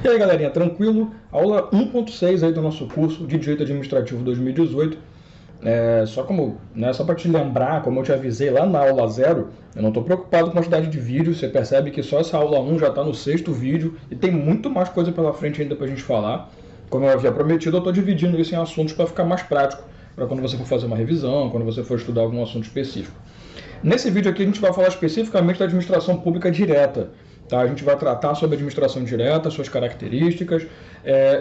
E aí, galerinha, tranquilo? Aula 1.6 aí do nosso curso de Direito Administrativo 2018. Só para te lembrar, como eu te avisei lá na aula 0, eu não estou preocupado com a quantidade de vídeos. Você percebe que só essa aula 1 já está no 6º vídeo e tem muito mais coisa pela frente ainda para a gente falar. Como eu havia prometido, eu estou dividindo isso em assuntos para ficar mais prático, para quando você for fazer uma revisão, quando você for estudar algum assunto específico. Nesse vídeo aqui a gente vai falar especificamente da administração pública direta. Tá? A gente vai tratar sobre a administração direta, suas características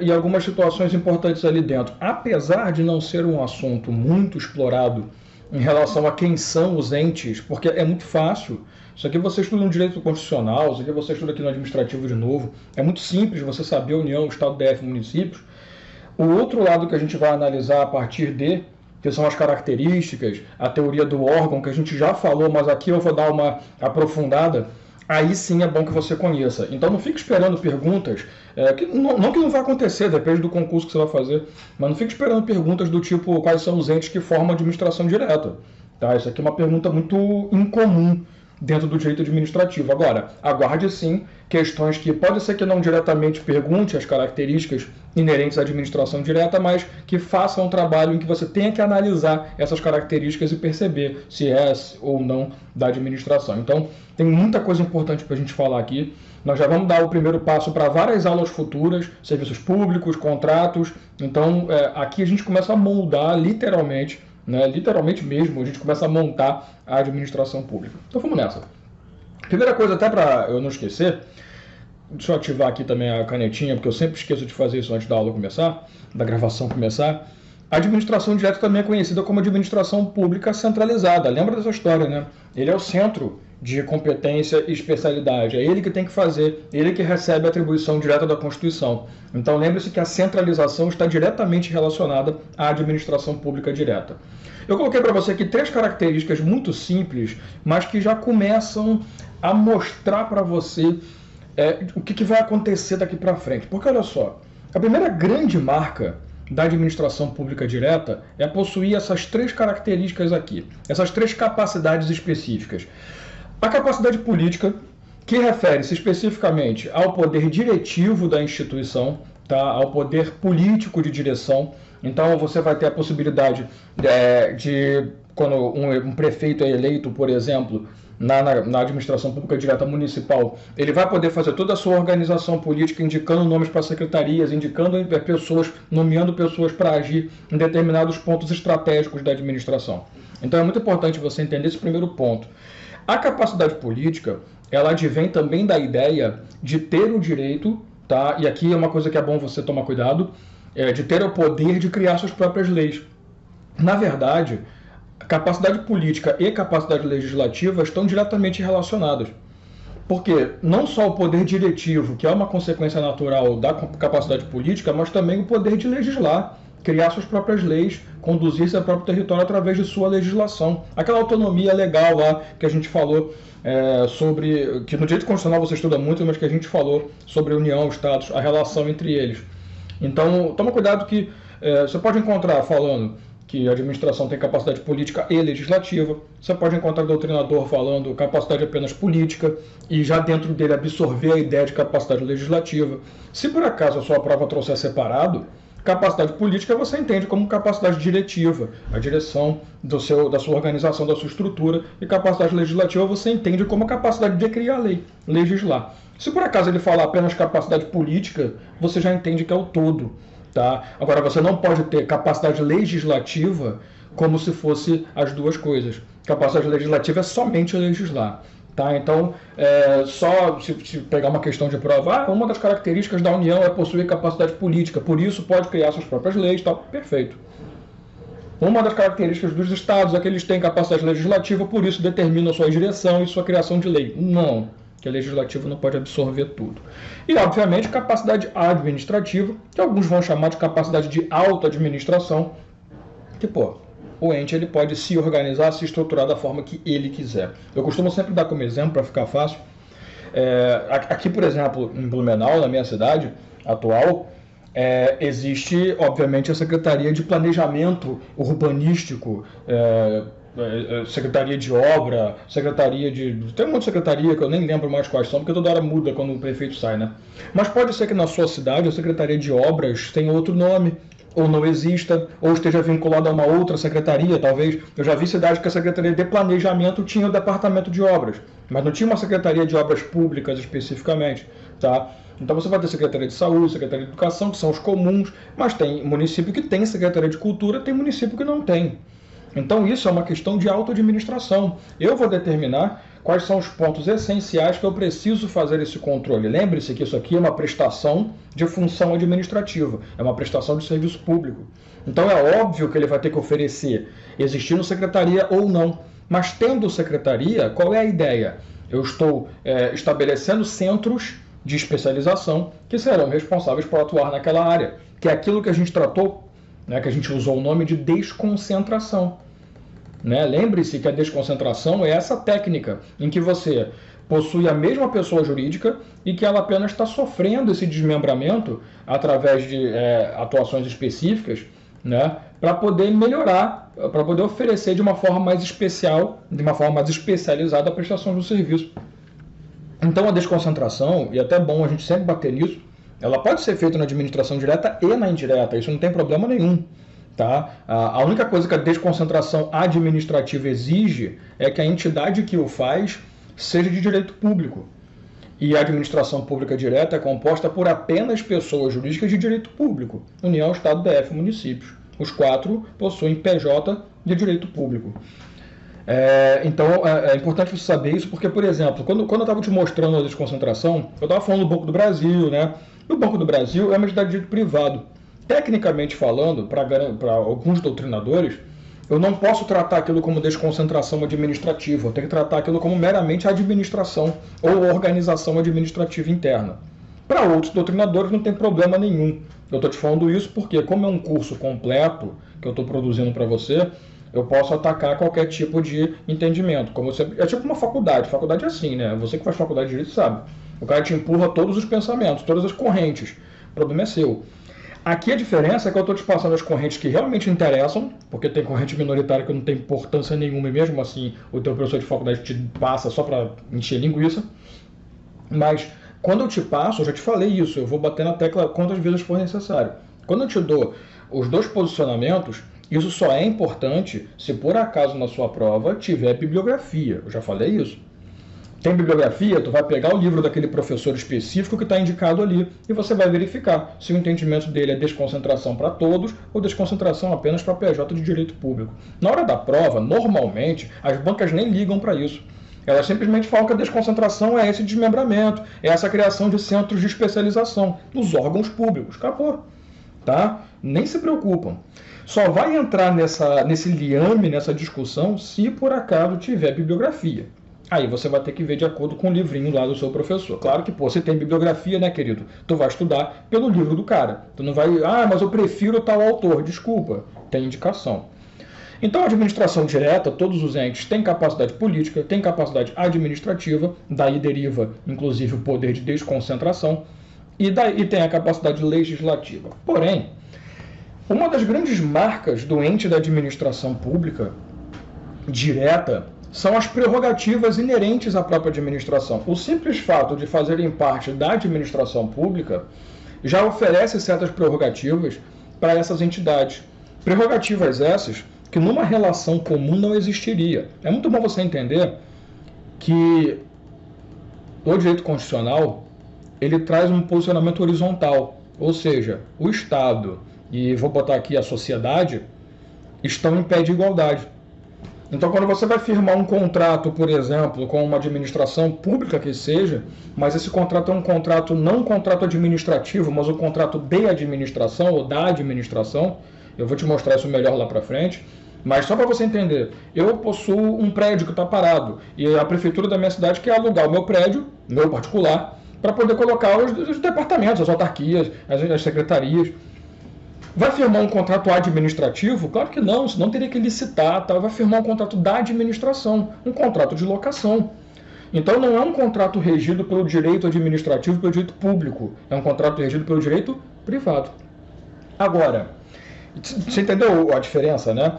e algumas situações importantes ali dentro. Apesar de não ser um assunto muito explorado em relação a quem são os entes, porque é muito fácil. Isso aqui você estuda no direito constitucional, isso aqui você estuda aqui no administrativo de novo. É muito simples você saber a União, Estado, DF, municípios. O outro lado que a gente vai analisar a partir que são as características, a teoria do órgão, que a gente já falou, mas aqui eu vou dar uma aprofundada. Aí sim é bom que você conheça. Então não fique esperando perguntas, que não vai acontecer, depende do concurso que você vai fazer, mas não fique esperando perguntas do tipo quais são os entes que formam a administração direta. Tá? Isso aqui é uma pergunta muito incomum dentro do direito administrativo. Agora, aguarde sim questões que pode ser que não diretamente pergunte as características inerentes à administração direta, mas que façam um trabalho em que você tenha que analisar essas características e perceber se é ou não da administração. Então, tem muita coisa importante para a gente falar aqui. Nós já vamos dar o primeiro passo para várias aulas futuras, serviços públicos, contratos. Então, aqui a gente começa a moldar literalmente mesmo, a gente começa a montar a administração pública. Então vamos nessa. Primeira coisa, até para eu não esquecer, deixa eu ativar aqui também a canetinha, porque eu sempre esqueço de fazer isso antes da aula começar, da gravação começar. A administração direta também é conhecida como administração pública centralizada. Lembra dessa história, né? Ele é o centro de competência e especialidade. É ele que tem que fazer, ele que recebe a atribuição direta da Constituição. Então lembre-se que a centralização está diretamente relacionada à administração pública direta. Eu coloquei para você aqui 3 características muito simples, mas que já começam a mostrar para você o que vai acontecer daqui para frente. Porque olha só, a primeira grande marca da administração pública direta é possuir essas 3 características aqui, essas 3 capacidades específicas. A capacidade política, que refere-se especificamente ao poder diretivo da instituição, tá? Ao poder político de direção. Então você vai ter a possibilidade quando um prefeito é eleito, por exemplo, na administração pública direta municipal, ele vai poder fazer toda a sua organização política, indicando nomes para secretarias, indicando pessoas, nomeando pessoas para agir em determinados pontos estratégicos da administração. Então é muito importante você entender esse primeiro ponto. A capacidade política, ela advém também da ideia de ter o direito, tá? E aqui é uma coisa que é bom você tomar cuidado, de ter o poder de criar suas próprias leis. Na verdade, capacidade política e capacidade legislativa estão diretamente relacionadas. Porque não só o poder diretivo, que é uma consequência natural da capacidade política, mas também o poder de legislar, criar suas próprias leis, conduzir seu próprio território através de sua legislação. Aquela autonomia legal lá que a gente falou sobre, que no direito constitucional você estuda muito, mas que a gente falou sobre a União, Estados, a relação entre eles. Então, toma cuidado que você pode encontrar falando que a administração tem capacidade política e legislativa, você pode encontrar doutrinador falando capacidade apenas política e já dentro dele absorver a ideia de capacidade legislativa. Se por acaso a sua prova trouxer separado, capacidade política você entende como capacidade diretiva, a direção da sua organização, da sua estrutura, e capacidade legislativa você entende como a capacidade de criar lei, legislar. Se por acaso ele falar apenas capacidade política, você já entende que é o todo. Tá? Agora, você não pode ter capacidade legislativa como se fosse as duas coisas. Capacidade legislativa é somente legislar. Tá? Então, só se pegar uma questão de prova, uma das características da União é possuir capacidade política, por isso pode criar suas próprias leis, tá? Perfeito. Uma das características dos estados é que eles têm capacidade legislativa, por isso determinam sua direção e sua criação de lei. Não, que a legislativa não pode absorver tudo. E, obviamente, capacidade administrativa, que alguns vão chamar de capacidade de auto-administração, que, o ente ele pode se organizar, se estruturar da forma que ele quiser. Eu costumo sempre dar como exemplo, para ficar fácil, aqui, por exemplo, em Blumenau, na minha cidade atual, existe, obviamente, a Secretaria de Planejamento Urbanístico, Secretaria de Obra, Secretaria de... Tem um monte de secretaria que eu nem lembro mais quais são, porque toda hora muda quando o prefeito sai, né? Mas pode ser que na sua cidade a Secretaria de Obras tenha outro nome, ou não exista, ou esteja vinculada a uma outra secretaria, talvez. Eu já vi cidades que a Secretaria de Planejamento tinha o Departamento de Obras, mas não tinha uma Secretaria de Obras Públicas especificamente, tá? Então você vai ter Secretaria de Saúde, Secretaria de Educação, que são os comuns, mas tem município que tem Secretaria de Cultura, tem município que não tem. Então isso é uma questão de auto-administração. Eu vou determinar quais são os pontos essenciais que eu preciso fazer esse controle. Lembre-se que isso aqui é uma prestação de função administrativa, é uma prestação de serviço público. Então é óbvio que ele vai ter que oferecer, existindo secretaria ou não. Mas tendo secretaria, qual é a ideia? Eu estou estabelecendo centros de especialização que serão responsáveis por atuar naquela área, que é aquilo que a gente tratou, né, que a gente usou o nome de desconcentração. Né? Lembre-se que a desconcentração é essa técnica em que você possui a mesma pessoa jurídica e que ela apenas está sofrendo esse desmembramento através de atuações específicas, né, para poder melhorar, para poder oferecer de uma forma mais especial, de uma forma mais especializada a prestação do serviço. Então a desconcentração, e até é bom a gente sempre bater nisso, ela pode ser feita na administração direta e na indireta, isso não tem problema nenhum. Tá? A única coisa que a desconcentração administrativa exige é que a entidade que o faz seja de direito público. E a administração pública direta é composta por apenas pessoas jurídicas de direito público, União, Estado, DF, municípios. Os 4 possuem PJ de direito público. Então é importante você saber isso, porque, por exemplo, quando eu estava te mostrando a desconcentração, eu estava falando do Banco do Brasil, né? E o Banco do Brasil é uma entidade de direito privado. Tecnicamente falando, para alguns doutrinadores, eu não posso tratar aquilo como desconcentração administrativa, eu tenho que tratar aquilo como meramente administração ou organização administrativa interna. Para outros doutrinadores não tem problema nenhum. Eu estou te falando isso porque, como é um curso completo que eu estou produzindo para você, eu posso atacar qualquer tipo de entendimento. É tipo uma faculdade. Faculdade é assim, né? Você que faz faculdade de direito sabe. O cara te empurra todos os pensamentos, todas as correntes. O problema é seu. Aqui a diferença é que eu estou te passando as correntes que realmente interessam, porque tem corrente minoritária que não tem importância nenhuma, e mesmo assim o teu professor de faculdade te passa só para encher linguiça. Mas quando eu te passo, eu já te falei isso, eu vou bater na tecla quantas vezes for necessário. Quando eu te dou os 2 posicionamentos, isso só é importante se por acaso na sua prova tiver bibliografia. Eu já falei isso. Tem bibliografia, tu vai pegar o livro daquele professor específico que está indicado ali e você vai verificar se o entendimento dele é desconcentração para todos ou desconcentração apenas para PJ de direito público. Na hora da prova, normalmente, as bancas nem ligam para isso. Elas simplesmente falam que a desconcentração é esse desmembramento, é essa criação de centros de especialização nos órgãos públicos. Acabou. Tá? Nem se preocupam. Só vai entrar nesse liame, nessa discussão, se por acaso tiver bibliografia. Aí você vai ter que ver de acordo com o livrinho lá do seu professor. Claro que, se tem bibliografia, né, querido? Tu vai estudar pelo livro do cara. Tu não vai, mas eu prefiro tal autor. Desculpa, tem indicação. Então, a administração direta, todos os entes têm capacidade política, têm capacidade administrativa, daí deriva, inclusive, o poder de desconcentração, e tem a capacidade legislativa. Porém, uma das grandes marcas do ente da administração pública direta são as prerrogativas inerentes à própria administração. O simples fato de fazerem parte da administração pública já oferece certas prerrogativas para essas entidades. Prerrogativas essas que numa relação comum não existiria. É muito bom você entender que o direito constitucional ele traz um posicionamento horizontal, ou seja, o Estado e vou botar aqui a sociedade estão em pé de igualdade. Então, quando você vai firmar um contrato, por exemplo, com uma administração pública que seja, mas esse contrato é um contrato, não um contrato administrativo, mas um contrato de administração ou da administração, eu vou te mostrar isso melhor lá para frente, mas só para você entender, eu possuo um prédio que está parado e a prefeitura da minha cidade quer alugar o meu prédio, meu particular, para poder colocar os departamentos, as autarquias, as secretarias. Vai firmar um contrato administrativo? Claro que não, senão teria que licitar, tá? Vai firmar um contrato da administração, um contrato de locação. Então não é um contrato regido pelo direito administrativo, pelo direito público, é um contrato regido pelo direito privado. Agora, você entendeu a diferença, né?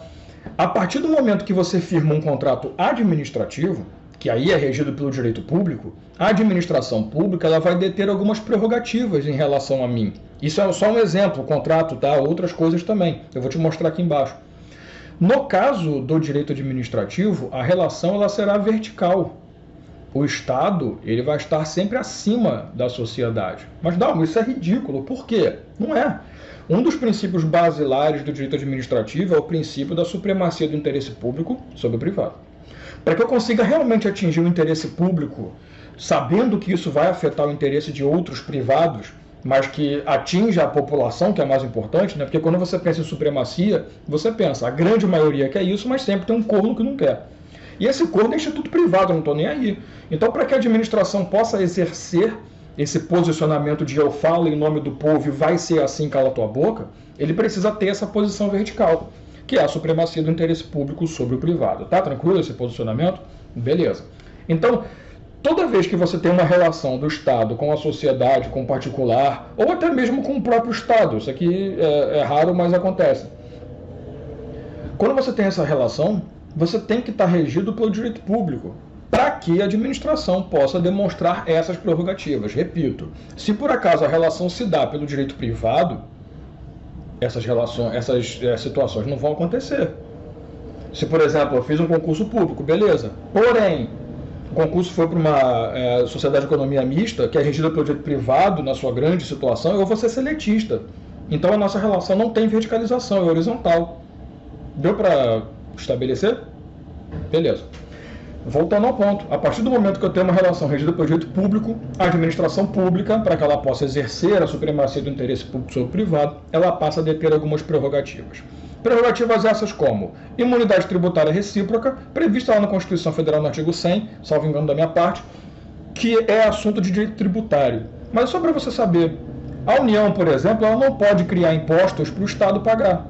A partir do momento que você firma um contrato administrativo, que aí é regido pelo direito público, a administração pública ela vai deter algumas prerrogativas em relação a mim. Isso é só um exemplo, o contrato, tá? Outras coisas também. Eu vou te mostrar aqui embaixo. No caso do direito administrativo, a relação ela será vertical. O Estado ele vai estar sempre acima da sociedade. Mas não, isso é ridículo. Por quê? Não é. Um dos princípios basilares do direito administrativo é o princípio da supremacia do interesse público sobre o privado. Para que eu consiga realmente atingir o interesse público, sabendo que isso vai afetar o interesse de outros privados, mas que atinja a população, que é mais importante, né? Porque quando você pensa em supremacia, você pensa, a grande maioria quer isso, mas sempre tem um corno que não quer. E esse corno é instituto privado, eu não estou nem aí. Então, para que a administração possa exercer esse posicionamento de eu falo em nome do povo e vai ser assim, cala tua boca, ele precisa ter essa posição vertical, que é a supremacia do interesse público sobre o privado. Tá tranquilo esse posicionamento? Beleza. Então, toda vez que você tem uma relação do Estado com a sociedade, com o particular, ou até mesmo com o próprio Estado, isso aqui é raro, mas acontece. Quando você tem essa relação, você tem que estar regido pelo direito público, para que a administração possa demonstrar essas prerrogativas. Repito, se por acaso a relação se dá pelo direito privado, essas situações não vão acontecer. Se, por exemplo, eu fiz um concurso público, beleza. Porém, o concurso foi para uma sociedade de economia mista, que é regida pelo direito privado, na sua grande situação, eu vou ser seletista. Então a nossa relação não tem verticalização, é horizontal. Deu para estabelecer? Beleza. Voltando ao ponto, a partir do momento que eu tenho uma relação regida pelo direito público, a administração pública, para que ela possa exercer a supremacia do interesse público sobre o privado, ela passa a deter algumas prerrogativas. Prerrogativas essas como imunidade tributária recíproca, prevista lá na Constituição Federal no artigo 100, salvo engano da minha parte, que é assunto de direito tributário. Mas só para você saber, a União, por exemplo, ela não pode criar impostos para o Estado pagar.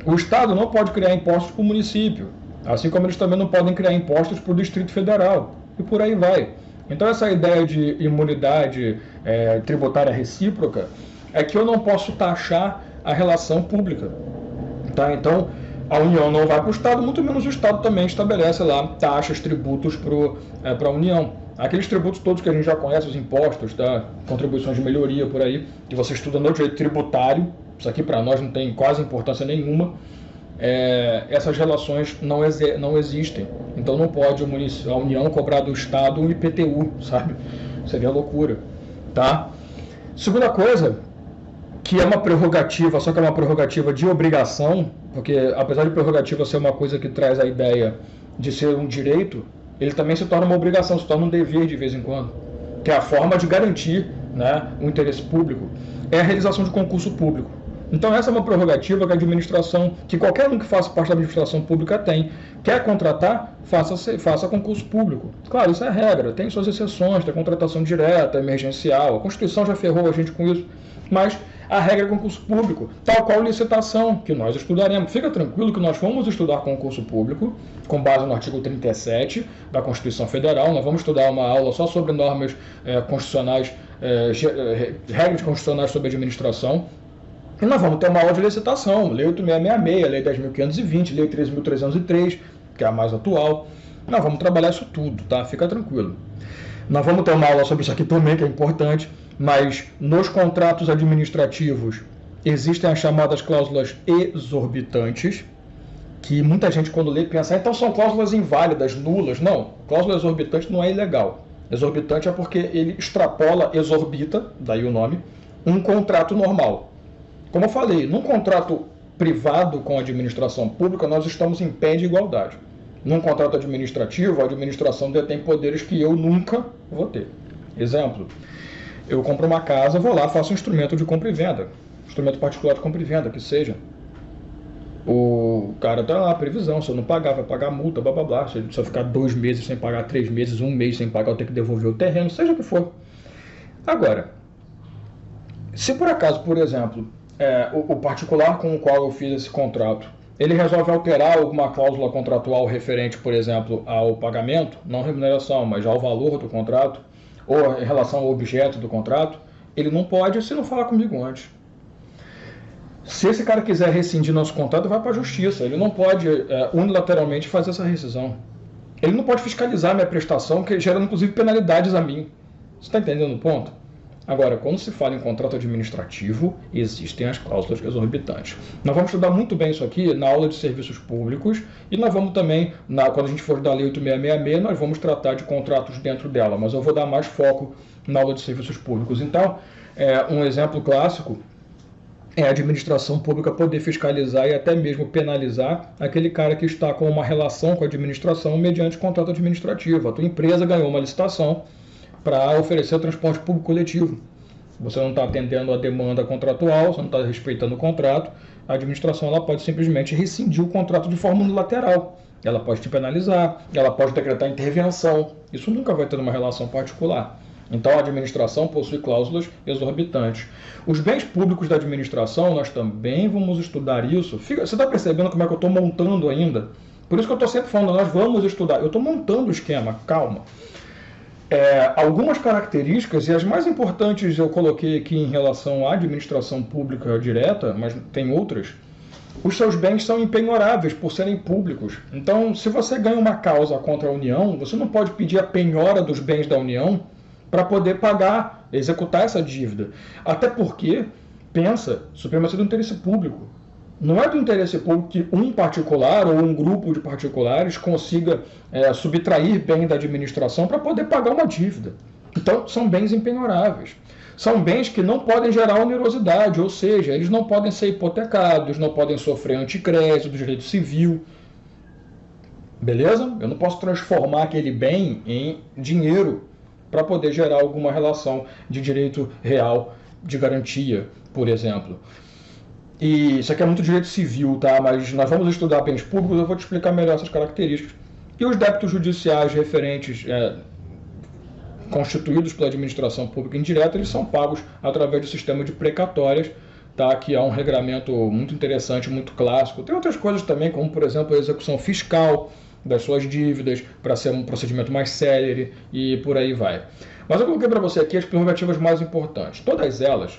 O Estado não pode criar impostos para o município. Assim como eles também não podem criar impostos para o Distrito Federal. E por aí vai. Então essa ideia de imunidade tributária recíproca é que eu não posso taxar a relação pública. Tá? Então a União não vai para o Estado, muito menos o Estado também estabelece lá taxas, tributos para a União. Aqueles tributos todos que a gente já conhece, os impostos, tá? Contribuições de melhoria por aí, que você estuda no direito tributário, isso aqui para nós não tem quase importância nenhuma. Essas relações não existem. Então não pode a União cobrar do Estado um IPTU, sabe? Seria loucura, tá? Segunda coisa, que é uma prerrogativa, só que é uma prerrogativa de obrigação, porque apesar de prerrogativa ser uma coisa que traz a ideia de ser um direito, ele também se torna uma obrigação, se torna um dever de vez em quando, que é a forma de garantir, né, o interesse público, é a realização de concurso público. Então essa é uma prerrogativa que a administração, que qualquer um que faça parte da administração pública tem. Quer contratar? Faça concurso público. Claro, isso é a regra, tem suas exceções, tem contratação direta, emergencial, a Constituição já ferrou a gente com isso, mas a regra é concurso público, tal qual licitação, que nós estudaremos. Fica tranquilo que nós vamos estudar concurso público, com base no artigo 37 da Constituição Federal, nós vamos estudar uma aula só sobre normas constitucionais, regras constitucionais sobre administração. E nós vamos ter uma aula de licitação, Lei 8666, Lei 10.520, Lei 13.303, que é a mais atual. Nós vamos trabalhar isso tudo, tá? Fica tranquilo. Nós vamos ter uma aula sobre isso aqui também, que é importante, mas nos contratos administrativos existem as chamadas cláusulas exorbitantes, que muita gente quando lê pensa, então são cláusulas inválidas, nulas. Não, cláusula exorbitante não é ilegal. Exorbitante é porque ele extrapola, exorbita, daí o nome, um contrato normal. Como eu falei, num contrato privado com a administração pública, nós estamos em pé de igualdade. Num contrato administrativo, a administração detém poderes que eu nunca vou ter. Exemplo, eu compro uma casa, vou lá, faço um instrumento de compra e venda. Instrumento particular de compra e venda, que seja. O cara tá lá, previsão, se eu não pagar, vai pagar multa, blá blá blá. Se eu ficar 2 meses sem pagar, 3 meses, 1 mês sem pagar, eu tenho que devolver o terreno, seja o que for. Agora, se por acaso, por exemplo, o particular com o qual eu fiz esse contrato, ele resolve alterar alguma cláusula contratual referente, por exemplo, ao pagamento, não remuneração, mas ao valor do contrato, ou em relação ao objeto do contrato, ele não pode se não falar comigo antes. Se esse cara quiser rescindir nosso contrato, vai para a justiça. Ele não pode unilateralmente fazer essa rescisão. Ele não pode fiscalizar a minha prestação, que gera inclusive penalidades a mim. Você está entendendo o ponto? Agora, quando se fala em contrato administrativo, existem as cláusulas exorbitantes. Nós vamos estudar muito bem isso aqui na aula de serviços públicos e nós vamos também, quando a gente for da Lei 8666, nós vamos tratar de contratos dentro dela, mas eu vou dar mais foco na aula de serviços públicos. Então, um exemplo clássico é a administração pública poder fiscalizar e até mesmo penalizar aquele cara que está com uma relação com a administração mediante contrato administrativo. A tua empresa ganhou uma licitação para oferecer o transporte público coletivo. Você não está atendendo a demanda contratual, você não está respeitando o contrato, a administração ela pode simplesmente rescindir o contrato de forma unilateral. Ela pode te penalizar, ela pode decretar intervenção. Isso nunca vai ter uma relação particular. Então a administração possui cláusulas exorbitantes. Os bens públicos da administração, nós também vamos estudar isso. Você está percebendo como é que eu estou montando ainda? Por isso que eu estou sempre falando, nós vamos estudar. Eu estou montando o esquema, calma. Algumas características, e as mais importantes eu coloquei aqui em relação à administração pública direta, mas tem outras. Os seus bens são impenhoráveis por serem públicos. Então, se você ganha uma causa contra a União, você não pode pedir a penhora dos bens da União para poder pagar, executar essa dívida. Até porque, pensa, supremacia do interesse público. Não é do interesse público que um particular ou um grupo de particulares consiga subtrair bem da administração para poder pagar uma dívida. Então, são bens impenhoráveis. São bens que não podem gerar onerosidade, ou seja, eles não podem ser hipotecados, não podem sofrer anticrédito do direito civil. Beleza? Eu não posso transformar aquele bem em dinheiro para poder gerar alguma relação de direito real, de garantia, por exemplo. E isso aqui é muito direito civil, tá? Mas nós vamos estudar bens públicos, eu vou te explicar melhor essas características. E os débitos judiciais referentes, constituídos pela administração pública indireta, eles são pagos através do sistema de precatórias, tá? Que é um regramento muito interessante, muito clássico. Tem outras coisas também, como por exemplo a execução fiscal das suas dívidas, para ser um procedimento mais célere e por aí vai. Mas eu coloquei para você aqui as prerrogativas mais importantes. Todas elas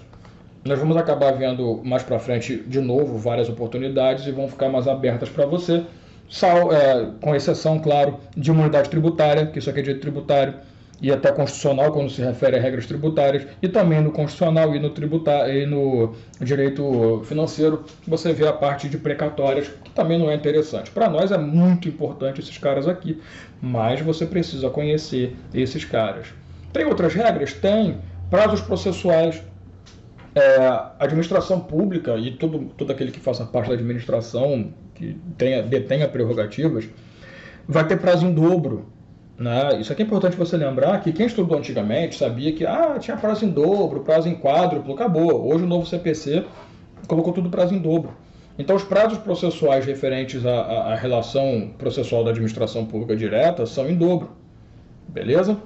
nós vamos acabar vendo mais para frente de novo várias oportunidades e vão ficar mais abertas para você, com exceção, claro, de uma unidade tributária, que isso aqui é direito tributário, e até constitucional quando se refere a regras tributárias, e também no constitucional e no tributário e no direito financeiro, você vê a parte de precatórias, que também não é interessante. Para nós é muito importante esses caras aqui, mas você precisa conhecer esses caras. Tem outras regras? Tem. Prazos processuais. Administração pública e todo aquele que faça parte da administração, que detenha prerrogativas, vai ter prazo em dobro. Né? Isso aqui é importante você lembrar que quem estudou antigamente sabia que tinha prazo em dobro, prazo em quádruplo, acabou. Hoje o novo CPC colocou tudo prazo em dobro. Então os prazos processuais referentes à relação processual da administração pública direta são em dobro. Beleza?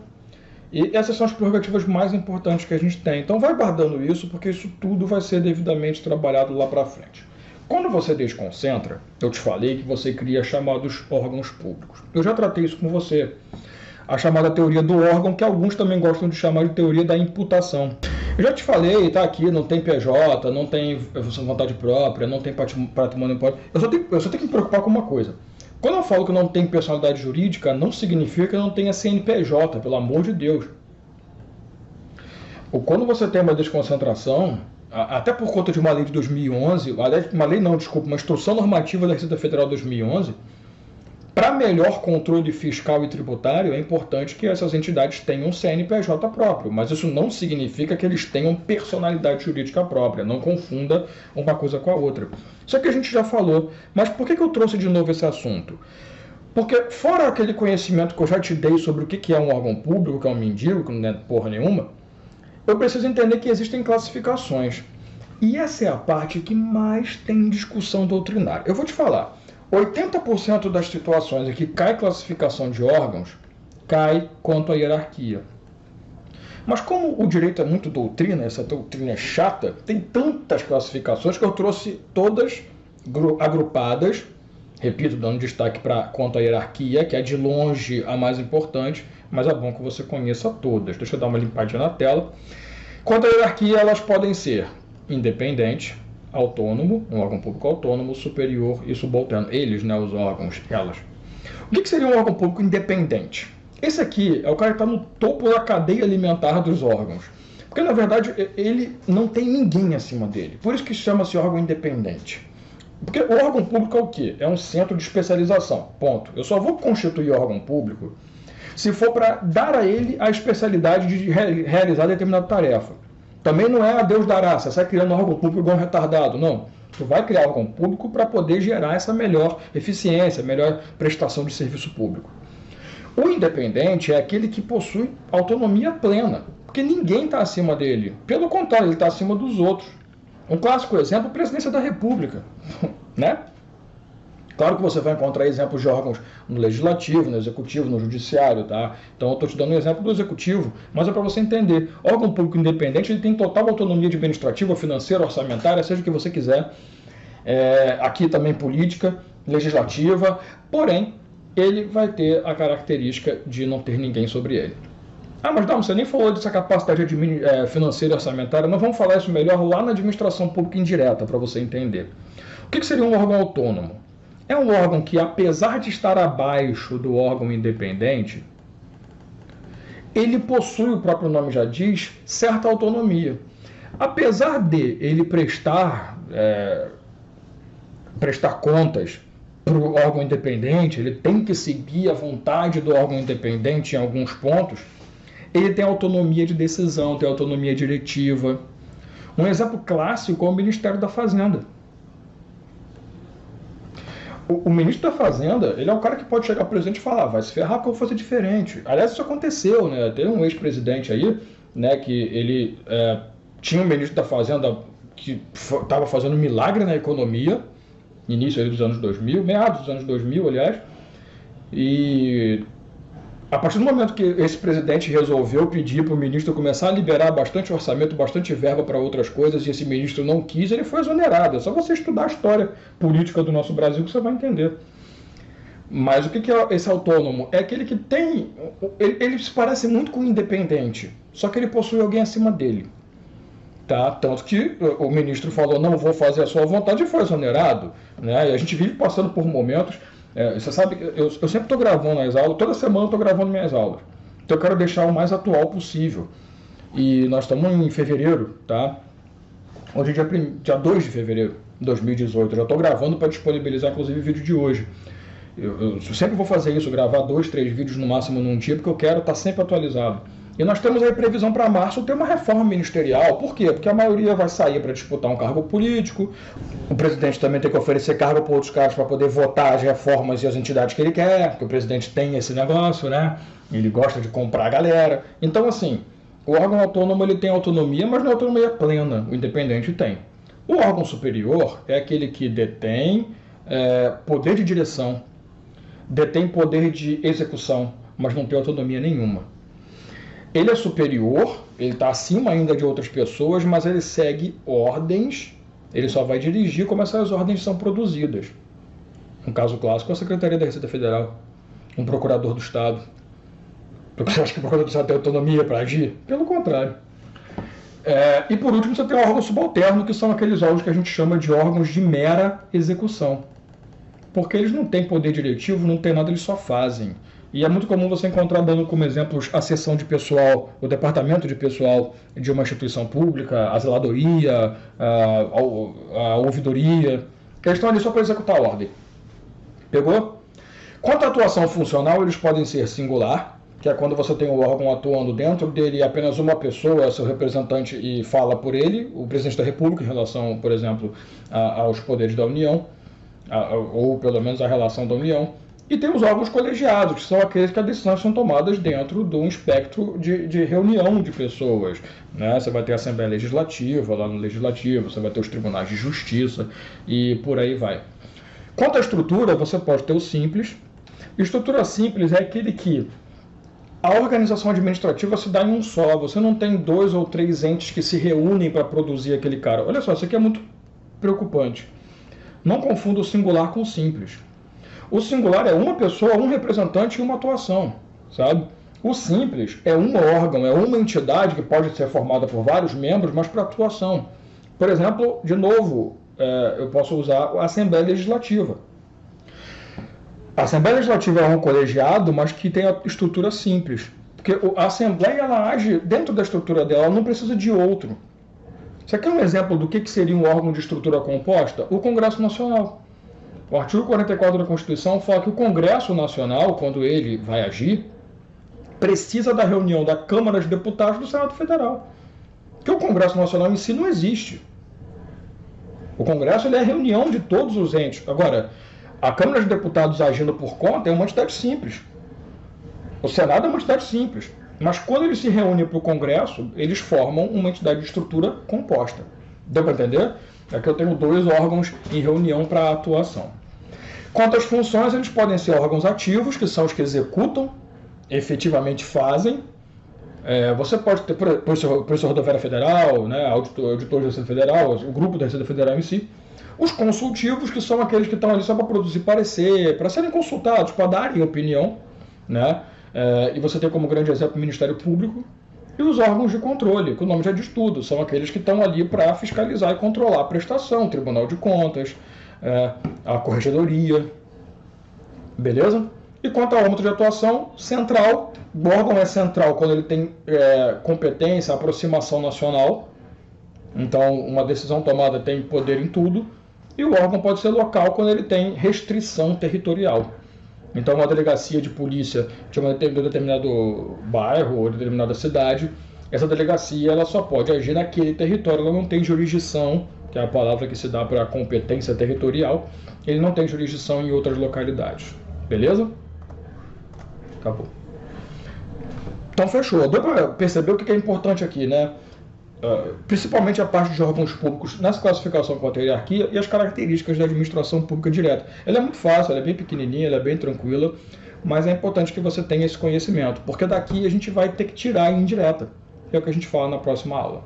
E essas são as prerrogativas mais importantes que a gente tem. Então vai guardando isso, porque isso tudo vai ser devidamente trabalhado lá para frente. Quando você desconcentra, eu te falei que você cria chamados órgãos públicos. Eu já tratei isso com você. A chamada teoria do órgão, que alguns também gostam de chamar de teoria da imputação. Eu já te falei, tá aqui, não tem PJ, não tem vontade própria, não tem patrimônio próprio. Eu só tenho que me preocupar com uma coisa. Quando eu falo que não tem personalidade jurídica, não significa que não tenha CNPJ, pelo amor de Deus. Ou quando você tem uma desconcentração, até por conta de uma lei de 2011, uma instrução normativa da Receita Federal de 2011, para melhor controle fiscal e tributário, é importante que essas entidades tenham CNPJ próprio, mas isso não significa que eles tenham personalidade jurídica própria, não confunda uma coisa com a outra. Isso aqui a gente já falou, mas por que eu trouxe de novo esse assunto? Porque fora aquele conhecimento que eu já te dei sobre o que é um órgão público, que é um mendigo, que não é porra nenhuma, eu preciso entender que existem classificações. E essa é a parte que mais tem discussão doutrinária. Eu vou te falar. 80% das situações em que cai classificação de órgãos, cai quanto à hierarquia. Mas como o direito é muito doutrina, essa doutrina é chata, tem tantas classificações que eu trouxe todas agrupadas, repito, dando destaque para quanto à hierarquia, que é de longe a mais importante, mas é bom que você conheça todas. Deixa eu dar uma limpadinha na tela. Quanto à hierarquia, elas podem ser independentes, autônomo, um órgão público autônomo, superior e subalterno. Eles, né, os órgãos, elas. O que seria um órgão público independente? Esse aqui é o cara que está no topo da cadeia alimentar dos órgãos. Porque, na verdade, ele não tem ninguém acima dele. Por isso que chama-se órgão independente. Porque o órgão público é o quê? É um centro de especialização. Ponto. Eu só vou constituir órgão público se for para dar a ele a especialidade de realizar determinada tarefa. Também não é a Deus dará, você sai criando um órgão público igual um retardado, não. Tu vai criar órgão público para poder gerar essa melhor eficiência, melhor prestação de serviço público. O independente é aquele que possui autonomia plena, porque ninguém está acima dele. Pelo contrário, ele está acima dos outros. Um clássico exemplo, a presidência da República, né? Claro que você vai encontrar exemplos de órgãos no Legislativo, no Executivo, no Judiciário, tá? Então eu estou te dando um exemplo do Executivo, mas é para você entender. Órgão público independente, ele tem total autonomia administrativa, financeira, orçamentária, seja o que você quiser. Aqui também política, legislativa, porém, ele vai ter a característica de não ter ninguém sobre ele. Ah, mas não, você nem falou dessa capacidade financeira e orçamentária, nós vamos falar isso melhor lá na administração pública indireta, para você entender. O que seria um órgão autônomo? É um órgão que, apesar de estar abaixo do órgão independente, ele possui, o próprio nome já diz, certa autonomia. Apesar de ele prestar contas para o órgão independente, ele tem que seguir a vontade do órgão independente em alguns pontos, ele tem autonomia de decisão, tem autonomia diretiva. Um exemplo clássico é o Ministério da Fazenda. O ministro da Fazenda, ele é o cara que pode chegar ao presidente e falar, vai se ferrar porque eu vou fazer diferente. Aliás, isso aconteceu, né? Teve um ex-presidente aí, né, que ele tinha um ministro da Fazenda que estava fazendo um milagre na economia, início ali dos anos 2000, meados dos anos 2000, aliás, e a partir do momento que esse presidente resolveu pedir para o ministro começar a liberar bastante orçamento, bastante verba para outras coisas, e esse ministro não quis, ele foi exonerado. É só você estudar a história política do nosso Brasil que você vai entender. Mas o que é esse autônomo? É aquele que tem... Ele se parece muito com o independente, só que ele possui alguém acima dele. Tá? Tanto que o ministro falou, não vou fazer a sua vontade, e foi exonerado. Né? E a gente vive passando por momentos... você sabe que eu sempre estou gravando as aulas, toda semana eu estou gravando minhas aulas. Então eu quero deixar o mais atual possível. E nós estamos em fevereiro, tá? Hoje é dia 2 de fevereiro de 2018. Eu já estou gravando para disponibilizar, inclusive, o vídeo de hoje. Eu sempre vou fazer isso, gravar 2, 3 vídeos no máximo num dia, porque eu quero estar sempre atualizado. E nós temos aí previsão para março ter uma reforma ministerial. Por quê? Porque a maioria vai sair para disputar um cargo político. O presidente também tem que oferecer cargo para outros caras para poder votar as reformas e as entidades que ele quer, porque o presidente tem esse negócio, né? Ele gosta de comprar a galera. Então, assim, o órgão autônomo ele tem autonomia, mas não é autonomia plena. O independente tem. O órgão superior é aquele que detém poder de direção, detém poder de execução, mas não tem autonomia nenhuma. Ele é superior, ele está acima ainda de outras pessoas, mas ele segue ordens, ele só vai dirigir como essas ordens são produzidas. Um caso clássico é a Secretaria da Receita Federal, um procurador do Estado. Você acha que o procurador do Estado tem autonomia para agir? Pelo contrário. E por último você tem o órgão subalterno, que são aqueles órgãos que a gente chama de órgãos de mera execução. Porque eles não têm poder diretivo, não têm nada, eles só fazem. E é muito comum você encontrar, dando como exemplos, a seção de pessoal, o departamento de pessoal de uma instituição pública, a zeladoria, a ouvidoria. Eles estão ali só para executar a ordem. Pegou? Quanto à atuação funcional, eles podem ser singular, que é quando você tem o órgão atuando dentro dele, apenas uma pessoa é seu representante e fala por ele, o presidente da República, em relação, por exemplo, aos poderes da União, ou pelo menos a relação da União. E tem os órgãos colegiados, que são aqueles que as decisões são tomadas dentro de um espectro de reunião de pessoas. Né? Você vai ter a Assembleia Legislativa, lá no Legislativo, você vai ter os tribunais de justiça e por aí vai. Quanto à estrutura, você pode ter o simples. Estrutura simples é aquele que a organização administrativa se dá em um só. Você não tem 2 ou 3 entes que se reúnem para produzir aquele cara. Olha só, isso aqui é muito preocupante. Não confunda o singular com o simples. O singular é uma pessoa, um representante e uma atuação, sabe? O simples é um órgão, é uma entidade que pode ser formada por vários membros, mas para atuação. Por exemplo, de novo, eu posso usar a Assembleia Legislativa. A Assembleia Legislativa é um colegiado, mas que tem a estrutura simples. Porque a Assembleia ela age dentro da estrutura dela, ela não precisa de outro. Você quer um exemplo do que seria um órgão de estrutura composta? O Congresso Nacional. O artigo 44 da Constituição fala que o Congresso Nacional, quando ele vai agir, precisa da reunião da Câmara dos Deputados do Senado Federal. Porque o Congresso Nacional em si não existe. O Congresso ele é a reunião de todos os entes. Agora, a Câmara dos Deputados agindo por conta é uma entidade simples. O Senado é uma entidade simples. Mas quando eles se reúnem para o Congresso, eles formam uma entidade de estrutura composta. Deu para entender? Aqui eu tenho 2 órgãos em reunião para atuação. Quanto às funções, eles podem ser órgãos ativos, que são os que executam, efetivamente fazem. Você pode ter Polícia Rodoviária Federal, né, auditor da Receita Federal, o grupo da Receita Federal em si. Os consultivos, que são aqueles que estão ali só para produzir parecer, para serem consultados, para darem opinião, né? E você tem como grande exemplo o Ministério Público. E os órgãos de controle, que o nome já diz tudo, são aqueles que estão ali para fiscalizar e controlar a prestação, o Tribunal de Contas, a Corregedoria, beleza? E quanto ao âmbito de atuação, central, o órgão é central quando ele tem competência, aproximação nacional, então uma decisão tomada tem poder em tudo, e o órgão pode ser local quando ele tem restrição territorial. Então, uma delegacia de polícia de um determinado bairro ou determinada cidade, essa delegacia ela só pode agir naquele território, ela não tem jurisdição, que é a palavra que se dá para a competência territorial, ele não tem jurisdição em outras localidades. Beleza? Acabou. Então, fechou. Deu para perceber o que é importante aqui, né? Principalmente a parte de órgãos públicos nessa classificação com a hierarquia e as características da administração pública direta. Ela é muito fácil, ela é bem pequenininha, ela é bem tranquila, mas é importante que você tenha esse conhecimento, porque daqui a gente vai ter que tirar a indireta, que é o que a gente fala na próxima aula.